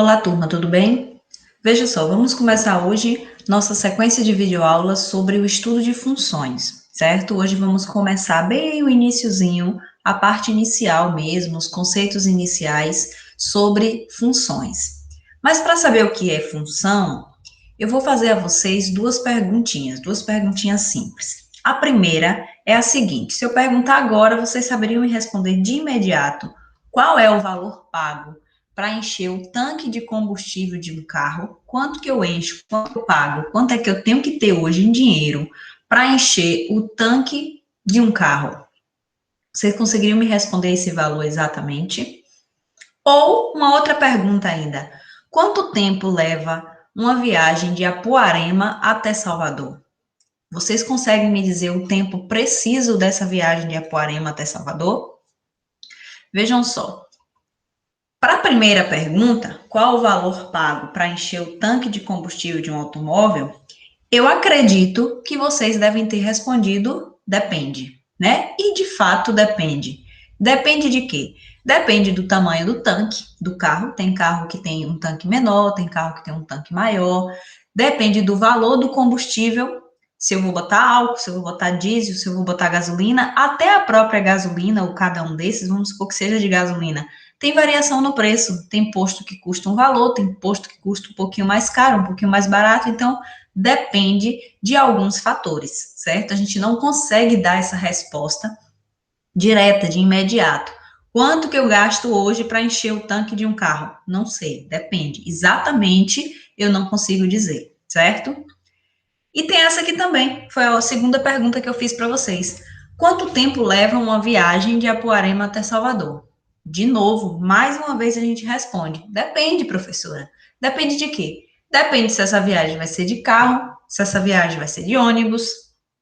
Olá, turma, tudo bem? Veja só, vamos começar hoje nossa sequência de videoaulas sobre o estudo de funções, certo? Hoje vamos começar bem o iniciozinho, a parte inicial mesmo, os conceitos iniciais sobre funções. Mas para saber o que é função, eu vou fazer a vocês duas perguntinhas simples. A primeira é a seguinte: se eu perguntar agora, vocês saberiam me responder de imediato qual é o valor pago para encher o tanque de combustível de um carro? Quanto que eu encho? Quanto eu pago? Quanto é que eu tenho que ter hoje em dinheiro para encher o tanque de um carro? Vocês conseguiriam me responder esse valor exatamente? Ou uma outra pergunta ainda: quanto tempo leva uma viagem de Apuarema até Salvador? Vocês conseguem me dizer o tempo preciso dessa viagem de Apuarema até Salvador? Vejam só. Para a primeira pergunta, qual o valor pago para encher o tanque de combustível de um automóvel? Eu acredito que vocês devem ter respondido depende, né? E de fato depende. Depende de quê? Depende do tamanho do tanque do carro. Tem carro que tem um tanque menor, tem carro que tem um tanque maior. Depende do valor do combustível. Se eu vou botar álcool, se eu vou botar diesel, se eu vou botar gasolina, até a própria gasolina, ou cada um desses, vamos supor que seja de gasolina, tem variação no preço. Tem posto que custa um valor, tem posto que custa um pouquinho mais caro, um pouquinho mais barato. Então, depende de alguns fatores, certo? A gente não consegue dar essa resposta direta, de imediato. Quanto que eu gasto hoje para encher o tanque de um carro? Não sei, depende. Exatamente, eu não consigo dizer, certo? E tem essa aqui também, foi a segunda pergunta que eu fiz para vocês. Quanto tempo leva uma viagem de Apuarema até Salvador? De novo, mais uma vez a gente responde: depende, professora. Depende de quê? Depende se essa viagem vai ser de carro, se essa viagem vai ser de ônibus,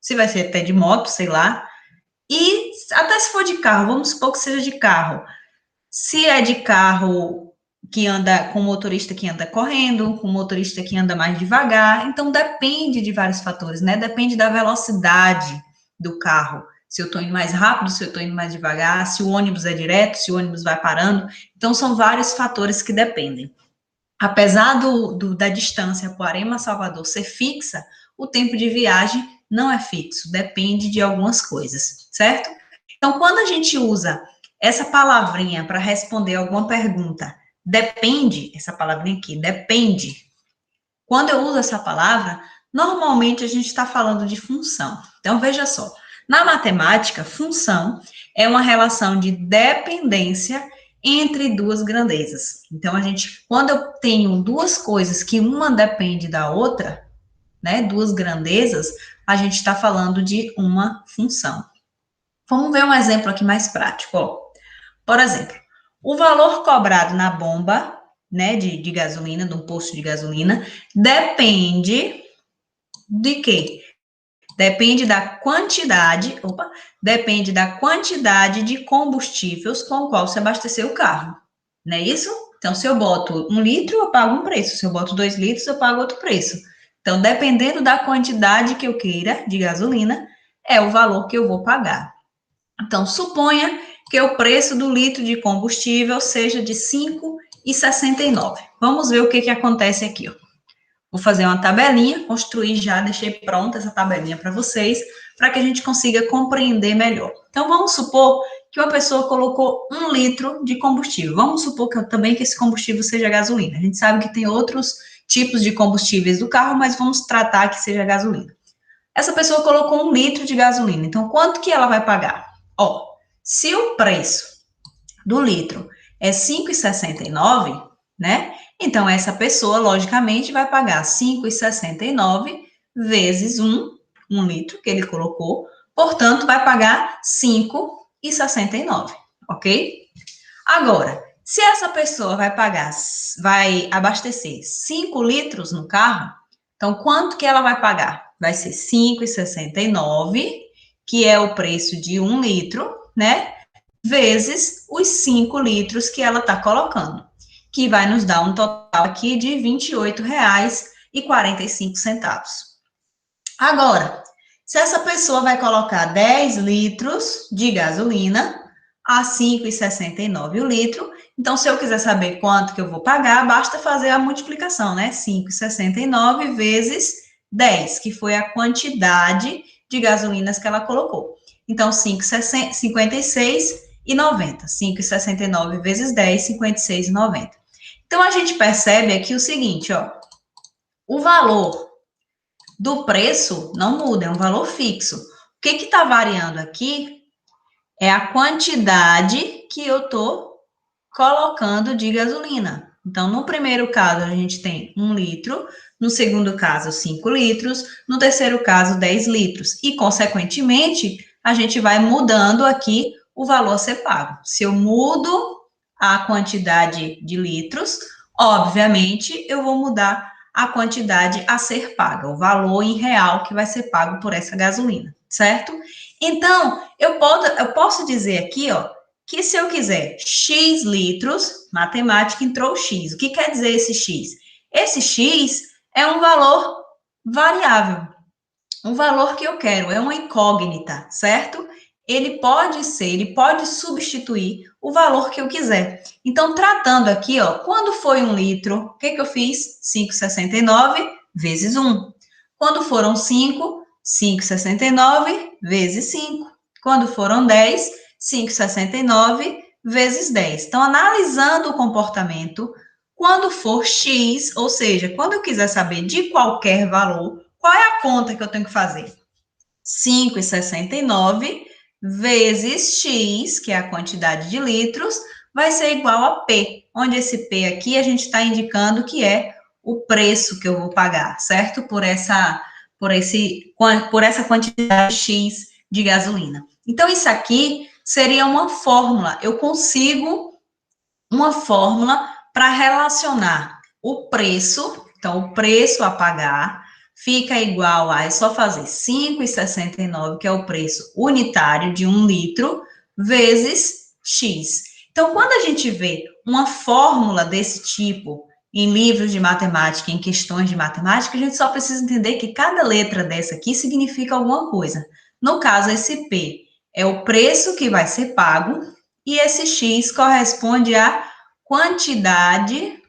se vai ser até de moto, sei lá. E até se for de carro, vamos supor que seja de carro. Se é de carro que anda com motorista que anda correndo, com motorista que anda mais devagar, então depende de vários fatores, né? Depende da velocidade do carro. Se eu estou indo mais rápido, se eu estou indo mais devagar, se o ônibus é direto, se o ônibus vai parando. Então, são vários fatores que dependem. Apesar da distância Poarema a Salvador ser fixa, o tempo de viagem não é fixo, depende de algumas coisas, certo? Então, quando a gente usa essa palavrinha para responder alguma pergunta, depende, essa palavrinha aqui, depende. Quando eu uso essa palavra, normalmente a gente está falando de função. Então, veja só, na matemática, função é uma relação de dependência entre duas grandezas. Então, quando eu tenho duas coisas que uma depende da outra, né, duas grandezas, a gente está falando de uma função. Vamos ver um exemplo aqui mais prático. Ó. Por exemplo, o valor cobrado na bomba, né, de gasolina, de um posto de gasolina, depende de quê? Depende da quantidade de combustíveis com o qual você abasteceu o carro, não é isso? Então, se eu boto 1 litro, eu pago um preço, se eu boto 2 litros, eu pago outro preço. Então, dependendo da quantidade que eu queira de gasolina, é o valor que eu vou pagar. Então, suponha que o preço do litro de combustível seja de R$ 5,69. Vamos ver o que acontece aqui. Ó. Vou fazer uma tabelinha, construir já, deixei pronta essa tabelinha para vocês, para que a gente consiga compreender melhor. Então, vamos supor que uma pessoa colocou 1 litro de combustível. Vamos supor também que esse combustível seja gasolina. A gente sabe que tem outros tipos de combustíveis do carro, mas vamos tratar que seja gasolina. Essa pessoa colocou 1 litro de gasolina. Então, quanto que ela vai pagar? Ó, se o preço do litro é R$ 5,69, né? Então, essa pessoa, logicamente, vai pagar R$ 5,69 vezes 1 litro que ele colocou, portanto, vai pagar R$ 5,69, ok? Agora, se essa pessoa vai abastecer 5 litros no carro, então, quanto que ela vai pagar? Vai ser R$ 5,69, que é o preço de 1 litro, né? Vezes os 5 litros que ela está colocando, que vai nos dar um total aqui de R$ 28,45. Agora, se essa pessoa vai colocar 10 litros de gasolina, a 5,69 o litro. Então, se eu quiser saber quanto que eu vou pagar, basta fazer a multiplicação, né? 5,69 vezes 10, que foi a quantidade de gasolinas que ela colocou. Então, 56,90. 5,69 vezes 10, 56,90. Então, a gente percebe aqui o seguinte, ó. O valor do preço não muda, é um valor fixo. O que está variando aqui é a quantidade que eu estou colocando de gasolina. Então, no primeiro caso, a gente tem 1 litro, no segundo caso, 5 litros, no terceiro caso, 10 litros. E, consequentemente, a gente vai mudando aqui o valor a ser pago. Se eu mudo a quantidade de litros, obviamente, eu vou mudar a quantidade a ser paga, o valor em real que vai ser pago por essa gasolina, certo? Então, eu posso dizer aqui, ó, que se eu quiser X litros, matemática entrou X. O que quer dizer esse X? Esse X é um valor variável, um valor que eu quero, é uma incógnita, certo? Ele pode substituir o valor que eu quiser. Então, tratando aqui, ó, quando foi 1 litro, o que eu fiz? 5,69 vezes 1. Quando foram 5, 5,69 vezes 5. Quando foram 10, 5,69 vezes 10. Então, analisando o comportamento, quando for X, ou seja, quando eu quiser saber de qualquer valor, qual é a conta que eu tenho que fazer? 5,69 vezes X, que é a quantidade de litros, vai ser igual a P, onde esse P aqui a gente está indicando que é o preço que eu vou pagar, certo? Por essa quantidade X de gasolina. Então, isso aqui seria uma fórmula. Eu consigo uma fórmula para relacionar o preço, então o preço a pagar fica igual a, é só fazer 5,69, que é o preço unitário de 1 litro, vezes X. Então, quando a gente vê uma fórmula desse tipo em livros de matemática, em questões de matemática, a gente só precisa entender que cada letra dessa aqui significa alguma coisa. No caso, esse P é o preço que vai ser pago, e esse X corresponde à quantidade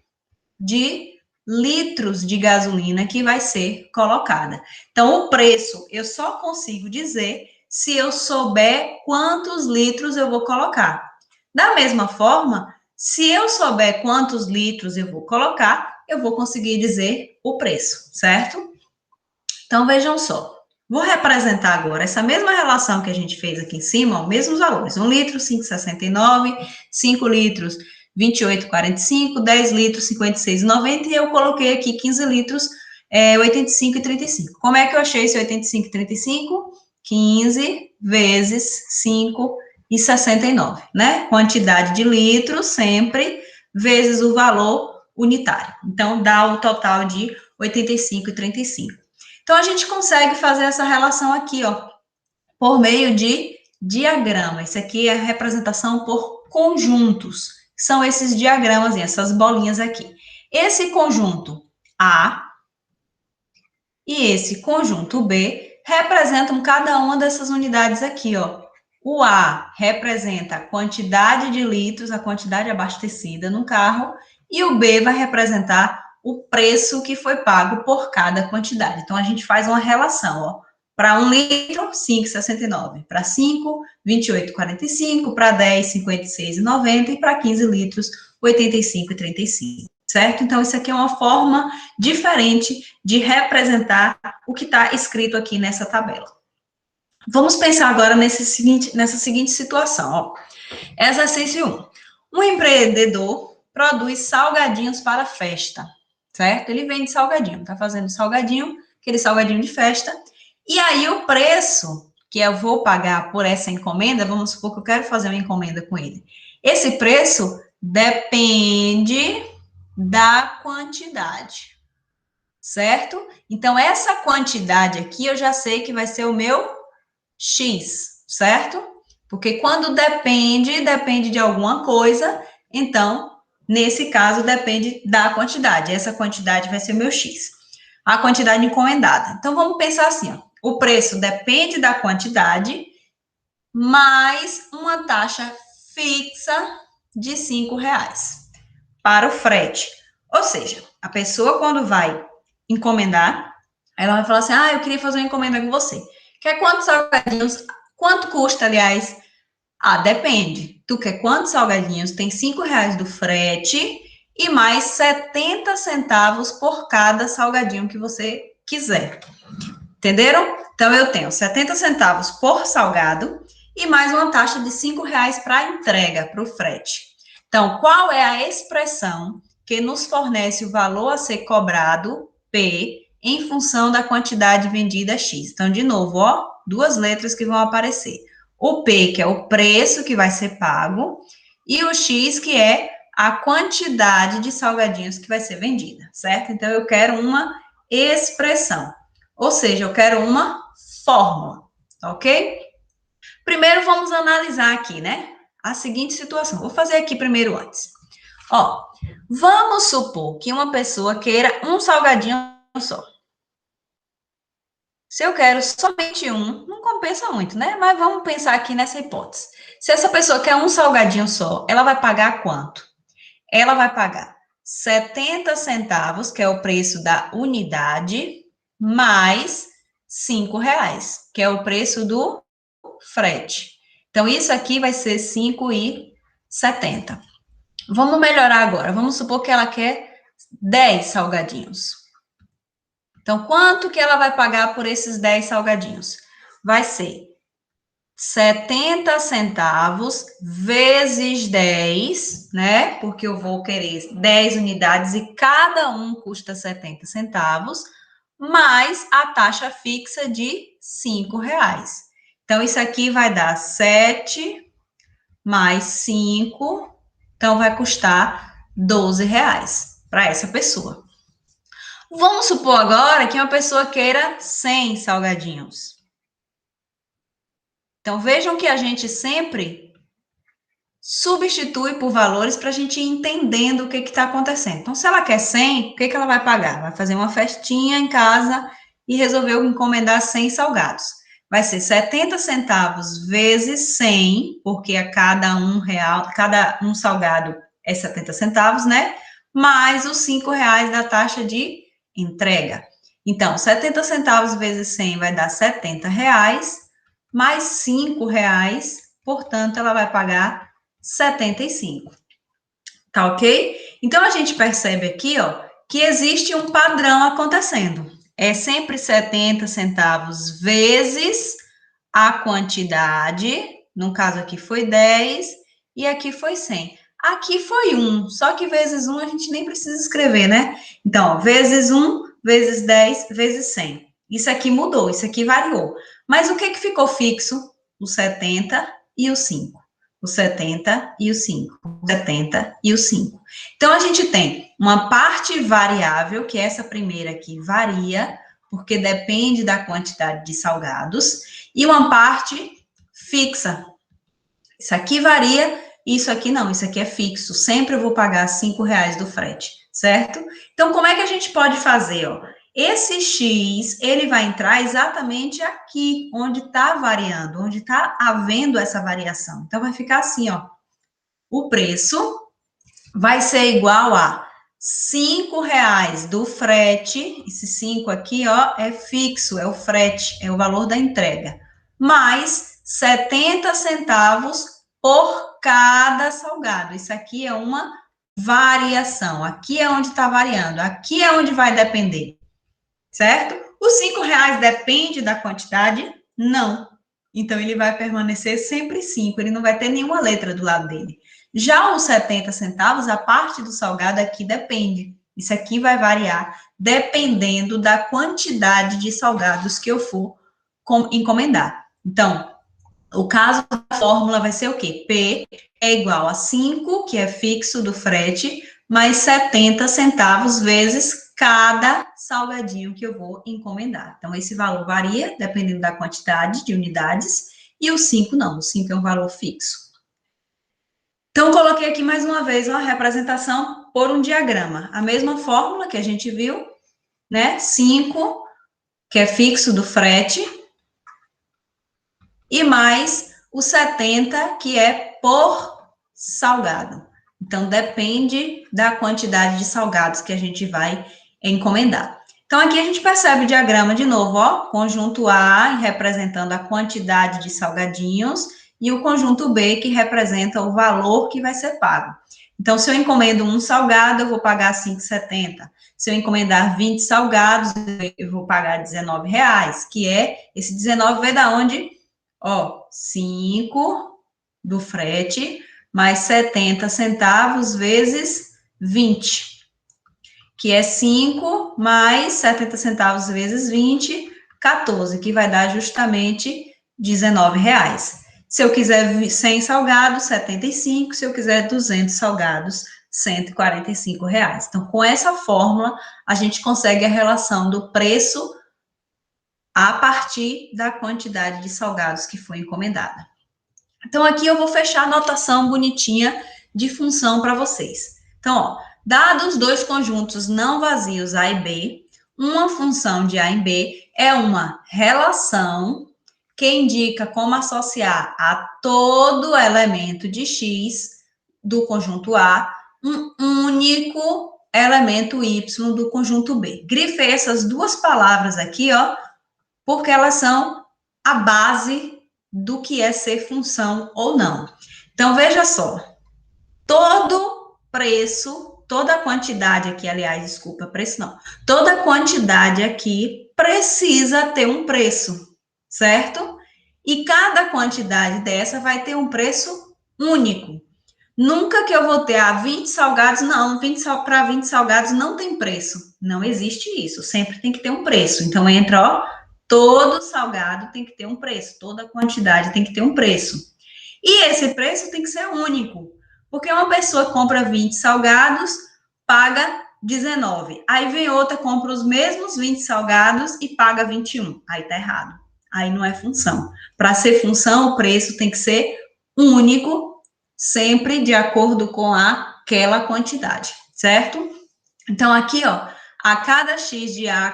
de litros de gasolina que vai ser colocada. Então, o preço eu só consigo dizer se eu souber quantos litros eu vou colocar. Da mesma forma, se eu souber quantos litros eu vou colocar, eu vou conseguir dizer o preço, certo? Então, vejam só. Vou representar agora essa mesma relação que a gente fez aqui em cima, os mesmos valores. 1 litro, 5,69, 5 litros, 28,45, 10 litros, 56,90, e eu coloquei aqui 15 litros, 85,35. Como é que eu achei esse 85,35? 15 vezes 5,69, né? Quantidade de litros sempre vezes o valor unitário. Então, dá o total de 85,35. Então, a gente consegue fazer essa relação aqui, ó, por meio de diagrama. Isso aqui é a representação por conjuntos. São esses diagramas, essas bolinhas aqui. Esse conjunto A e esse conjunto B representam cada uma dessas unidades aqui, ó. O A representa a quantidade de litros, a quantidade abastecida no carro, e o B vai representar o preço que foi pago por cada quantidade. Então, a gente faz uma relação, ó. Para 1 litro, 5,69. Para 5, 28,45. Para 10, 56,90. E para 15 litros, 85,35. Certo? Então, isso aqui é uma forma diferente de representar o que está escrito aqui nessa tabela. Vamos pensar agora nessa seguinte situação. Ó. Exercício 1. Um empreendedor produz salgadinhos para festa, certo? Ele vende salgadinho, está fazendo salgadinho, aquele salgadinho de festa, e aí o preço que eu vou pagar por essa encomenda, vamos supor que eu quero fazer uma encomenda com ele. Esse preço depende da quantidade, certo? Então, essa quantidade aqui eu já sei que vai ser o meu X, certo? Porque quando depende de alguma coisa, então, nesse caso, depende da quantidade. Essa quantidade vai ser o meu X. A quantidade encomendada. Então, vamos pensar assim, ó. O preço depende da quantidade, mais uma taxa fixa de R$ 5 para o frete. Ou seja, a pessoa quando vai encomendar, ela vai falar assim, eu queria fazer uma encomenda com você. Quer quantos salgadinhos? Quanto custa, aliás? Depende. Tu quer quantos salgadinhos? Tem R$ 5 do frete e mais 70 centavos por cada salgadinho que você quiser. Entenderam? Então, eu tenho 70 centavos por salgado e mais uma taxa de R$ 5 para entrega, para o frete. Então, qual é a expressão que nos fornece o valor a ser cobrado, P, em função da quantidade vendida, X? Então, de novo, duas letras que vão aparecer. O P, que é o preço que vai ser pago, e o X, que é a quantidade de salgadinhos que vai ser vendida, certo? Então, eu quero uma expressão. Ou seja, eu quero uma fórmula, ok? Primeiro, vamos analisar aqui, né? A seguinte situação. Vou fazer aqui primeiro antes. Vamos supor que uma pessoa queira um salgadinho só. Se eu quero somente um, não compensa muito, né? Mas vamos pensar aqui nessa hipótese. Se essa pessoa quer um salgadinho só, ela vai pagar quanto? Ela vai pagar 70 centavos, que é o preço da unidade, mais R$ 5, que é o preço do frete. Então, isso aqui vai ser 5,70. Vamos melhorar agora. Vamos supor que ela quer 10 salgadinhos. Então, quanto que ela vai pagar por esses 10 salgadinhos? Vai ser 70 centavos vezes 10, né? Porque eu vou querer 10 unidades e cada um custa 70 centavos, mais a taxa fixa de R$ 5. Então, isso aqui vai dar 7 mais 5, então vai custar R$ 12 para essa pessoa. Vamos supor agora que uma pessoa queira 100 salgadinhos. Então, vejam que a gente sempre substitui por valores para a gente ir entendendo o que está acontecendo. Então, se ela quer 100, o que ela vai pagar? Vai fazer uma festinha em casa e resolveu encomendar 100 salgados. Vai ser 70 centavos vezes 100, porque a cada cada um salgado é 70 centavos, né? Mais os R$ 5 da taxa de entrega. Então, 70 centavos vezes 100 vai dar R$ 70, mais R$ 5, portanto, ela vai pagar 75. Tá ok? Então, a gente percebe aqui, que existe um padrão acontecendo. É sempre 70 centavos vezes a quantidade, no caso aqui foi 10, e aqui foi 100. Aqui foi 1, só que vezes 1 a gente nem precisa escrever, né? Então, vezes 1, vezes 10, vezes 100. Isso aqui mudou, isso aqui variou. Mas o que ficou fixo? O 70 e o 5. O 70 e o 5. O 70 e o 5. Então, a gente tem uma parte variável, que essa primeira aqui varia, porque depende da quantidade de salgados, e uma parte fixa. Isso aqui varia, isso aqui não, isso aqui é fixo. Sempre eu vou pagar R$ 5 do frete, certo? Então, como é que a gente pode fazer, Esse X, ele vai entrar exatamente aqui, onde está variando, onde está havendo essa variação. Então, vai ficar assim, o preço vai ser igual a R$ 5 do frete, esse 5 aqui, é fixo, é o frete, é o valor da entrega, mais 70 centavos por cada salgado. Isso aqui é uma variação, aqui é onde está variando, aqui é onde vai depender, certo? Os R$ 5 depende da quantidade? Não. Então, ele vai permanecer sempre 5, ele não vai ter nenhuma letra do lado dele. Já os 70 centavos, a parte do salgado aqui depende. Isso aqui vai variar dependendo da quantidade de salgados que eu for encomendar. Então, o caso da fórmula vai ser o quê? P é igual a 5, que é fixo do frete, mais 70 centavos vezes cada salgadinho que eu vou encomendar. Então, esse valor varia dependendo da quantidade de unidades, e o 5 não, o 5 é um valor fixo. Então, coloquei aqui mais uma vez uma representação por um diagrama. A mesma fórmula que a gente viu, né? 5, que é fixo do frete, e mais o 70, que é por salgado. Então, depende da quantidade de salgados que a gente vai encomendar. Então, aqui a gente percebe o diagrama de novo, ó, conjunto A representando a quantidade de salgadinhos e o conjunto B que representa o valor que vai ser pago. Então, se eu encomendo um salgado, eu vou pagar R$ 5,70. Se eu encomendar 20 salgados, eu vou pagar R$19, que é, esse 19 veio da onde? Ó, 5 do frete, mais 70 centavos vezes 20, que é 5 mais 70 centavos vezes 20, 14, que vai dar justamente R$19. Se eu quiser 100 salgados, 75. Se eu quiser 200 salgados, R$145. Então, com essa fórmula, a gente consegue a relação do preço a partir da quantidade de salgados que foi encomendada. Então, aqui eu vou fechar a notação bonitinha de função para vocês. Então, ó, dados dois conjuntos não vazios A e B, uma função de A em B é uma relação que indica como associar a todo elemento de X do conjunto A um único elemento Y do conjunto B. Grifei essas duas palavras aqui, ó, porque elas são a base do que é ser função ou não. Então, veja só, todo preço, toda quantidade aqui, aliás, desculpa, preço não, toda quantidade aqui precisa ter um preço, certo? E cada quantidade dessa vai ter um preço único. Nunca que eu vou ter 20 salgados, não, para 20 salgados não tem preço. Não existe isso, sempre tem que ter um preço. Então, entra, ó, todo salgado tem que ter um preço, toda quantidade tem que ter um preço. E esse preço tem que ser único, porque uma pessoa compra 20 salgados, paga 19. Aí vem outra, compra os mesmos 20 salgados e paga 21. Aí tá errado. Aí não é função. Para ser função, o preço tem que ser único, sempre de acordo com aquela quantidade, certo? Então, aqui, ó, a cada x de A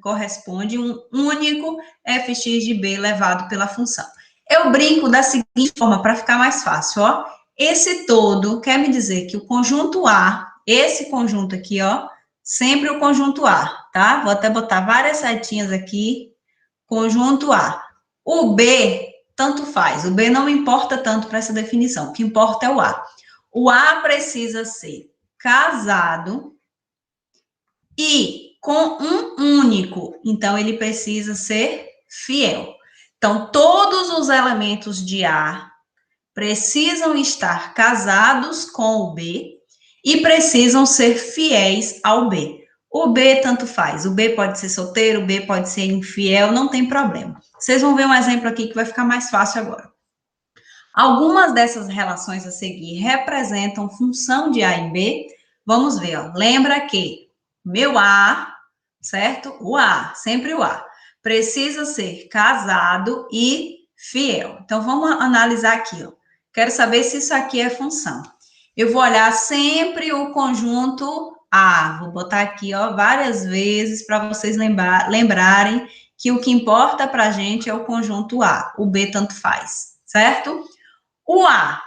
corresponde um único fx de B levado pela função. Eu brinco da seguinte forma, para ficar mais fácil, ó. Esse todo quer me dizer que o conjunto A, esse conjunto aqui, ó, sempre o conjunto A, tá? Vou até botar várias setinhas aqui, conjunto A. O B, tanto faz, o B não importa tanto para essa definição, o que importa é o A. O A precisa ser casado e com um único, então ele precisa ser fiel. Então, todos os elementos de A precisam estar casados com o B e precisam ser fiéis ao B. O B tanto faz, o B pode ser solteiro, o B pode ser infiel, não tem problema. Vocês vão ver um exemplo aqui que vai ficar mais fácil agora. Algumas dessas relações a seguir representam função de A em B. Vamos ver, ó. Lembra que meu A, certo? O A, sempre o A, precisa ser casado e fiel. Então, vamos analisar aqui, ó. Quero saber se isso aqui é função. Eu vou olhar sempre o conjunto A. Vou botar aqui, ó, várias vezes para vocês lembrarem que o que importa para a gente é o conjunto A. O B tanto faz, certo? O A.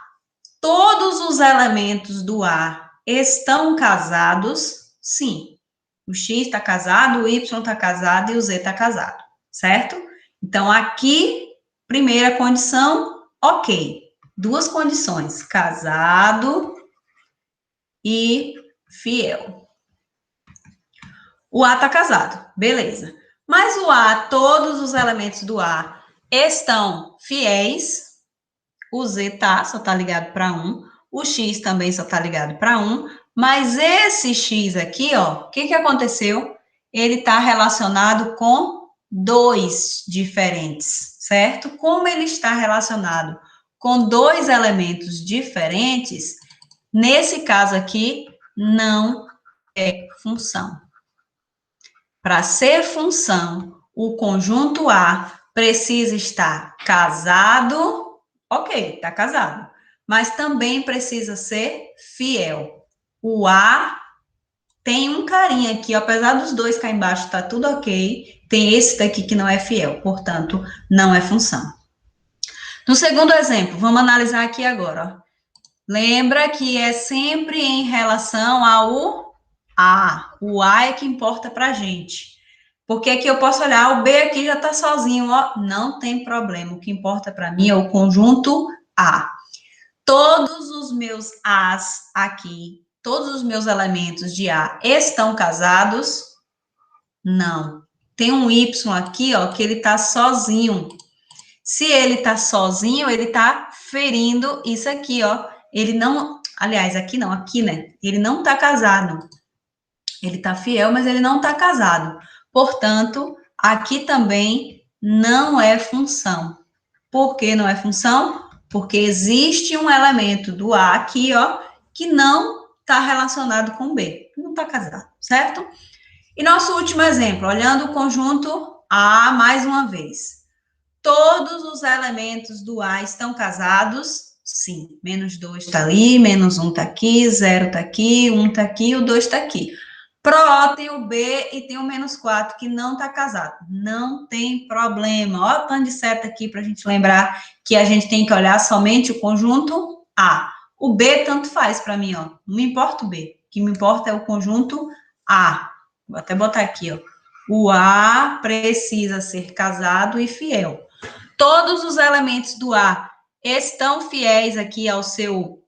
Todos os elementos do A estão casados? Sim. O X está casado, o Y está casado e o Z está casado, certo? Então, aqui, primeira condição, ok. Duas condições, casado e fiel. O A está casado, beleza. Mas o A, todos os elementos do A estão fiéis. O Z só está ligado para 1. O X também só está ligado para 1. Mas esse X aqui, ó, o que aconteceu? Ele está relacionado com 2 diferentes, certo? Como ele está relacionado com 2 elementos diferentes, nesse caso aqui, não é função. Para ser função, o conjunto A precisa estar casado, ok, está casado, mas também precisa ser fiel. O A tem um carinha aqui, apesar dos dois cá embaixo tá tudo ok, tem esse daqui que não é fiel, portanto, não é função. No segundo exemplo, vamos analisar aqui agora, ó. Lembra que é sempre em relação ao A. O A é que importa para a gente. Porque aqui eu posso olhar, o B aqui já está sozinho, ó, não tem problema. O que importa para mim é o conjunto A. Todos os meus As aqui, todos os meus elementos de A estão casados? Não. Tem um Y aqui, ó, que ele está sozinho. Se ele está sozinho, ele está ferindo isso aqui, ó. Ele não, aliás, aqui não, aqui, né? Ele não está casado. Ele está fiel, mas ele não está casado. Portanto, aqui também não é função. Por que não é função? Porque existe um elemento do A aqui, ó, que não está relacionado com o B. Não está casado, certo? E nosso último exemplo, olhando o conjunto A mais uma vez. Todos os elementos do A estão casados? Sim. Menos 2 está ali, menos 1 está aqui, 0 está aqui, 1 está aqui, o 2 está aqui. Pro O tem o B e tem o menos 4, que não está casado. Não tem problema. Olha o tanto de seta aqui para a gente lembrar que a gente tem que olhar somente o conjunto A. O B tanto faz para mim, ó. Não me importa o B. O que me importa é o conjunto A. Vou até botar aqui, ó. O A precisa ser casado e fiel. Todos os elementos do A estão fiéis aqui ao seu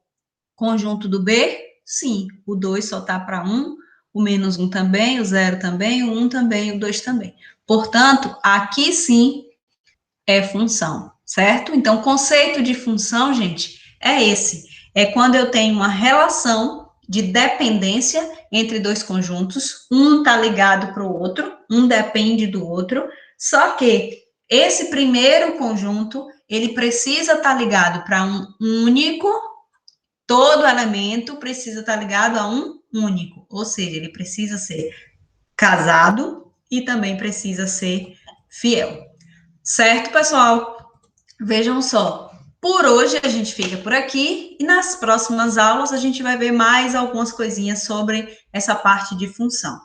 conjunto do B? Sim. O 2 só está para 1, o menos 1 também, o 0 também, o 1 também, o 2 também. Portanto, aqui sim é função, certo? Então, o conceito de função, gente, é esse. É quando eu tenho uma relação de dependência entre dois conjuntos, um está ligado para o outro, um depende do outro, só que esse primeiro conjunto, ele precisa estar ligado para um único, todo elemento precisa estar ligado a um único, ou seja, ele precisa ser casado e também precisa ser fiel. Certo, pessoal? Vejam só, por hoje a gente fica por aqui e nas próximas aulas a gente vai ver mais algumas coisinhas sobre essa parte de função.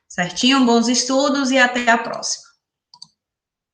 Certinho? Bons estudos e até a próxima.